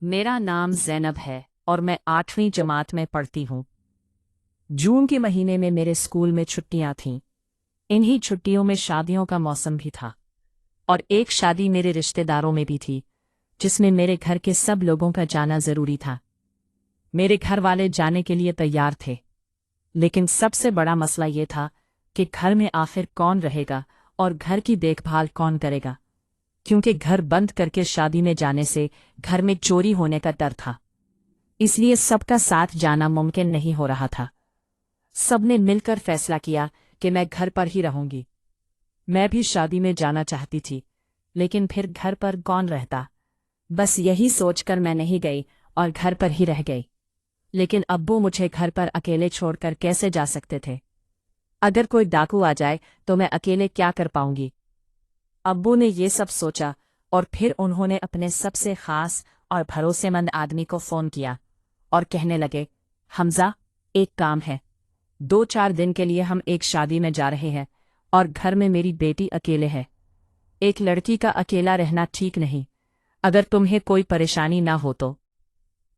मेरा नाम ज़ैनब है और मैं 8वीं जमात में पढ़ती हूँ। जून के महीने में मेरे स्कूल में छुट्टियां थीं। इन्हीं छुट्टियों में शादियों का मौसम भी था और एक शादी मेरे रिश्तेदारों में भी थी, जिसमें मेरे घर के सब लोगों का जाना जरूरी था। मेरे घर वाले जाने के लिए तैयार थे, लेकिन सबसे बड़ा मसला ये था कि घर में आखिर कौन रहेगा और घर की देखभाल कौन करेगा, क्योंकि घर बंद करके शादी में जाने से घर में चोरी होने का डर था। इसलिए सबका साथ जाना मुमकिन नहीं हो रहा था। सबने मिलकर फैसला किया कि मैं घर पर ही रहूंगी। मैं भी शादी में जाना चाहती थी, लेकिन फिर घर पर कौन रहता। बस यही सोचकर मैं नहीं गई और घर पर ही रह गई। लेकिन अब्बू मुझे घर पर अकेले छोड़कर कैसे जा सकते थे? अगर कोई डाकू आ जाए तो मैं अकेले क्या कर पाऊंगी? अब्बू ने ये सब सोचा और फिर उन्होंने अपने सबसे खास और भरोसेमंद आदमी को फ़ोन किया और कहने लगे, हमज़ा, एक काम है। 2-4 दिन के लिए हम एक शादी में जा रहे हैं और घर में मेरी बेटी अकेले है। एक लड़की का अकेला रहना ठीक नहीं। अगर तुम्हें कोई परेशानी ना हो तो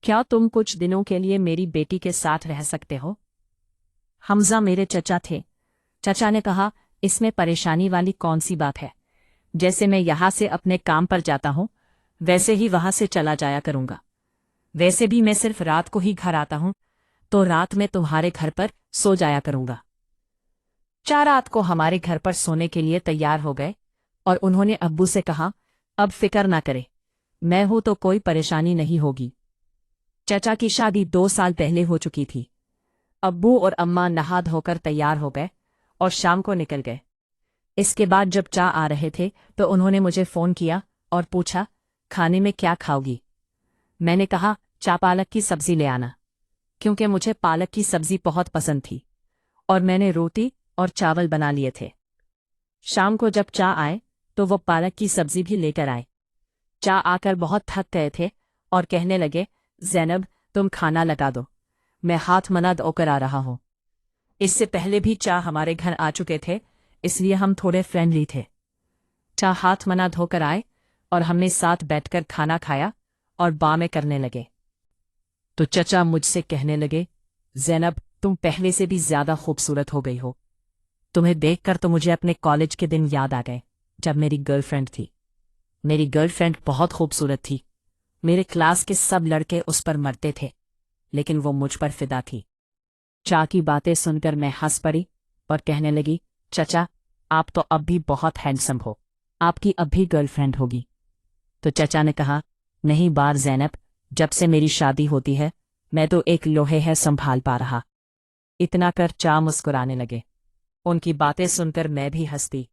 क्या तुम कुछ दिनों के लिए मेरी बेटी के साथ रह सकते हो? हमज़ा मेरे चचा थे। चचा ने कहा, इसमें परेशानी वाली कौन सी बात है? जैसे मैं यहाँ से अपने काम पर जाता हूँ, वैसे ही वहाँ से चला जाया करूँगा। वैसे भी मैं सिर्फ रात को ही घर आता हूँ, तो रात में तुम्हारे घर पर सो जाया करूँगा। 4 रात को हमारे घर पर सोने के लिए तैयार हो गए और उन्होंने अब्बू से कहा, अब फिक्र ना करे, मैं हूं तो कोई परेशानी नहीं होगी। चचा की शादी 2 साल पहले हो चुकी थी। अब्बू और अम्मा नहा धोकर तैयार हो गए और शाम को निकल गए। इसके बाद जब चा आ रहे थे तो उन्होंने मुझे फ़ोन किया और पूछा, खाने में क्या खाओगी? मैंने कहा, चा पालक की सब्ज़ी ले आना, क्योंकि मुझे पालक की सब्ज़ी बहुत पसंद थी और मैंने रोटी और चावल बना लिए थे। शाम को जब चा आए तो वो पालक की सब्ज़ी भी लेकर आए। चा आकर बहुत थक गए थे और कहने लगे, ज़ैनब, तुम खाना लगा दो, मैं हाथ मना धोकर आ रहा हूँ। इससे पहले भी चा हमारे घर आ चुके थे, इसलिए हम थोड़े फ्रेंडली थे। चा हाथ मना धोकर आए और हमने साथ बैठकर खाना खाया और बातें करने लगे। तो चचा मुझसे कहने लगे, ज़ैनब, तुम पहले से भी ज्यादा खूबसूरत हो गई हो। तुम्हें देखकर तो मुझे अपने कॉलेज के दिन याद आ गए, जब मेरी गर्लफ्रेंड थी। मेरी गर्लफ्रेंड बहुत खूबसूरत थी। मेरे क्लास के सब लड़के उस पर मरते थे, लेकिन वो मुझ पर फिदा थी। चा की बातें सुनकर मैं हंस पड़ी और कहने लगी, चचा, आप तो अब भी बहुत हैंडसम हो, आपकी अब भी गर्लफ्रेंड होगी। तो चचा ने कहा, नहीं बार ज़ैनब, जब से मेरी शादी होती है मैं तो एक लोहे है संभाल पा रहा। इतना कर चा मुस्कुराने लगे। उनकी बातें सुनकर मैं भी हंसती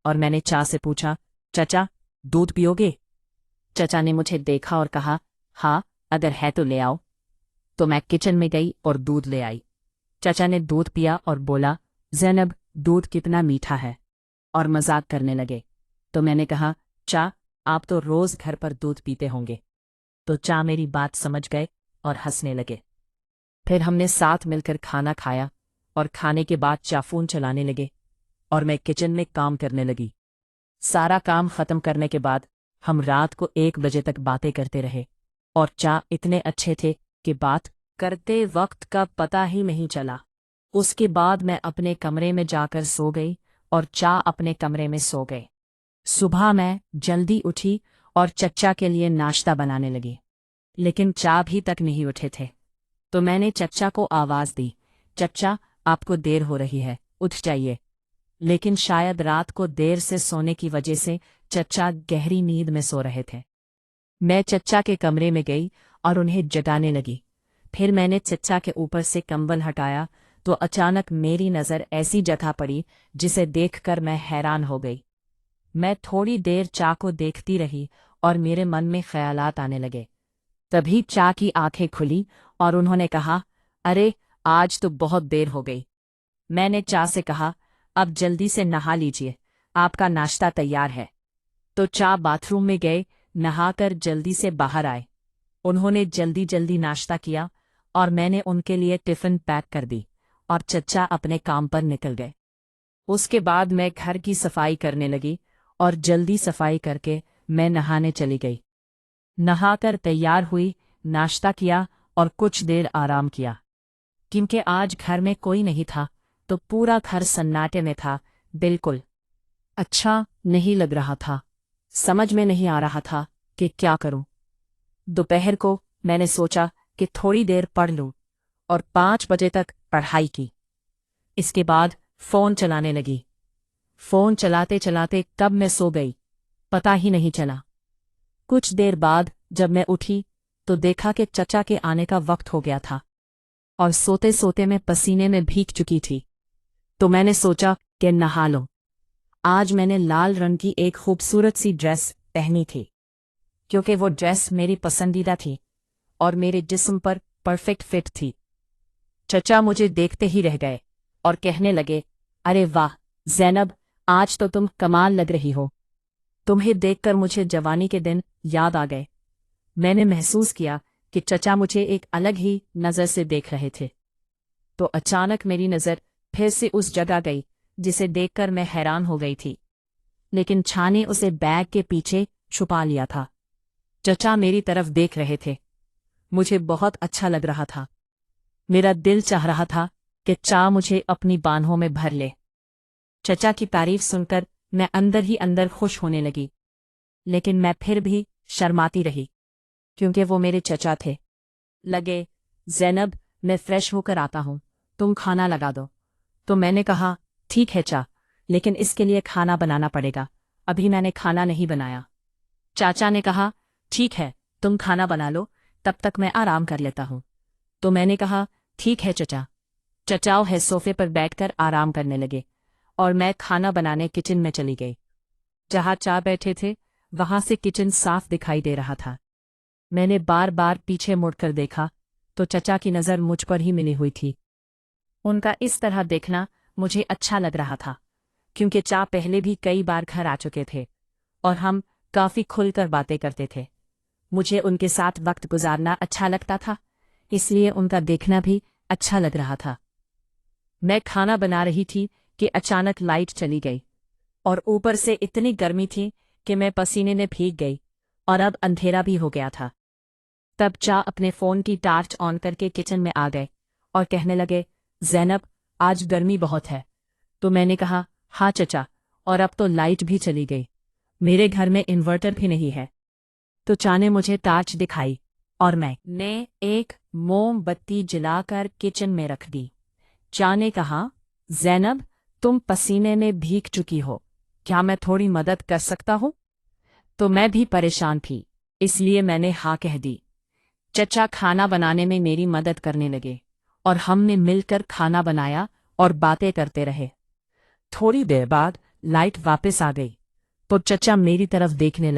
और मैंने चा से पूछा, चचा, दूध पियोगे? चचा ने मुझे देखा और कहा, हाँ, अगर है तो ले आओ। तो मैं किचन में गई और दूध ले आई। चचा ने दूध पिया और बोला, ज़ैनब, दूध कितना मीठा है, और मजाक करने लगे। तो मैंने कहा, चा, आप तो रोज घर पर दूध पीते होंगे। तो चा मेरी बात समझ गए और हंसने लगे। फिर हमने साथ मिलकर खाना खाया और खाने के बाद चा फोन चलाने लगे और मैं किचन में काम करने लगी। सारा काम खत्म करने के बाद हम रात को 1 बजे तक बातें करते रहे और चा इतने अच्छे थे कि बात करते वक्त का पता ही नहीं चला। उसके बाद मैं अपने कमरे में जाकर सो गई और चा अपने कमरे में सो गए। सुबह मैं जल्दी उठी और चच्चा के लिए नाश्ता बनाने लगी, लेकिन चा भी तक नहीं उठे थे। तो मैंने चच्चा को आवाज़ दी, चच्चा, आपको देर हो रही है, उठ जाइए। लेकिन शायद रात को देर से सोने की वजह से चच्चा गहरी नींद में सो रहे थे। मैं चच्चा के कमरे में गई और उन्हें जगाने लगी। फिर मैंने चच्चा के ऊपर से कंबल हटाया तो अचानक मेरी नज़र ऐसी जगह पड़ी जिसे देखकर मैं हैरान हो गई। मैं थोड़ी देर चा को देखती रही और मेरे मन में ख्यालात आने लगे। तभी चा की आंखें खुली और उन्होंने कहा, अरे, आज तो बहुत देर हो गई। मैंने चा से कहा, अब जल्दी से नहा लीजिए, आपका नाश्ता तैयार है। तो चा बाथरूम में गए, नहाकर जल्दी से बाहर आए। उन्होंने जल्दी जल्दी नाश्ता किया और मैंने उनके लिए टिफ़िन पैक कर दी और चच्चा अपने काम पर निकल गए। उसके बाद मैं घर की सफाई करने लगी और जल्दी सफाई करके मैं नहाने चली गई। नहाकर तैयार हुई, नाश्ता किया और कुछ देर आराम किया। क्योंकि आज घर में कोई नहीं था तो पूरा घर सन्नाटे में था। बिल्कुल अच्छा नहीं लग रहा था। समझ में नहीं आ रहा था कि क्या करूं। दोपहर को मैंने सोचा कि थोड़ी देर पढ़ लूं और 5 बजे तक पढ़ाई की। इसके बाद फोन चलाने लगी। फोन चलाते चलाते कब मैं सो गई पता ही नहीं चला। कुछ देर बाद जब मैं उठी तो देखा कि चचा के आने का वक्त हो गया था और सोते सोते मैं पसीने में भीग चुकी थी। तो मैंने सोचा कि नहा लो। आज मैंने लाल रंग की एक खूबसूरत सी ड्रेस पहनी थी क्योंकि वो ड्रेस मेरी पसंदीदा थी और मेरे जिस्म पर परफेक्ट फिट थी। चचा मुझे देखते ही रह गए और कहने लगे, अरे वाह ज़ैनब, आज तो तुम कमाल लग रही हो। तुम्हें देखकर मुझे जवानी के दिन याद आ गए। मैंने महसूस किया कि चचा मुझे एक अलग ही नज़र से देख रहे थे। तो अचानक मेरी नज़र फिर से उस जगह गई जिसे देखकर मैं हैरान हो गई थी, लेकिन छाने उसे बैग के पीछे छुपा लिया था। चचा मेरी तरफ देख रहे थे। मुझे बहुत अच्छा लग रहा था। मेरा दिल चाह रहा था कि चा मुझे अपनी बाहों में भर ले। चचा की तारीफ सुनकर मैं अंदर ही अंदर खुश होने लगी, लेकिन मैं फिर भी शर्माती रही क्योंकि वो मेरे चचा थे। लगे, ज़ैनब मैं फ्रेश होकर आता हूँ, तुम खाना लगा दो। तो मैंने कहा, ठीक है चा, लेकिन इसके लिए खाना बनाना पड़ेगा, अभी मैंने खाना नहीं बनाया। चाचा ने कहा, ठीक है तुम खाना बना लो, तब तक मैं आराम कर लेता हूँ। तो मैंने कहा, ठीक है चचा। चचाओ है सोफे पर बैठकर आराम करने लगे और मैं खाना बनाने किचन में चली गई। जहाँ चा बैठे थे वहां से किचन साफ दिखाई दे रहा था। मैंने बार बार पीछे मुड़कर देखा तो चचा की नज़र मुझ पर ही मिली हुई थी। उनका इस तरह देखना मुझे अच्छा लग रहा था क्योंकि चा पहले भी कई बार घर आ चुके थे और हम काफ़ी खुलकर बातें करते थे। मुझे उनके साथ वक्त गुजारना अच्छा लगता था, इसलिए उनका देखना भी अच्छा लग रहा था। मैं खाना बना रही थी कि अचानक लाइट चली गई और ऊपर से इतनी गर्मी थी कि मैं पसीने में भीग गई और अब अंधेरा भी हो गया था। तब चा अपने फ़ोन की टार्च ऑन करके किचन में आ गए और कहने लगे, ज़ैनब आज गर्मी बहुत है। तो मैंने कहा, हाँ चचा, और अब तो लाइट भी चली गई, मेरे घर में इन्वर्टर भी नहीं है। तो चा ने मुझे टार्च दिखाई और मैंने एक मोमबत्ती जलाकर किचन में रख दी। चा ने कहा, ज़ैनब तुम पसीने में भीग चुकी हो, क्या मैं थोड़ी मदद कर सकता हूँ? तो मैं भी परेशान थी, इसलिए मैंने हाँ कह दी। चचा खाना बनाने में मेरी मदद करने लगे और हमने मिलकर खाना बनाया और बातें करते रहे। थोड़ी देर बाद लाइट वापस आ गई तो चचा मेरी तरफ देखने लगे।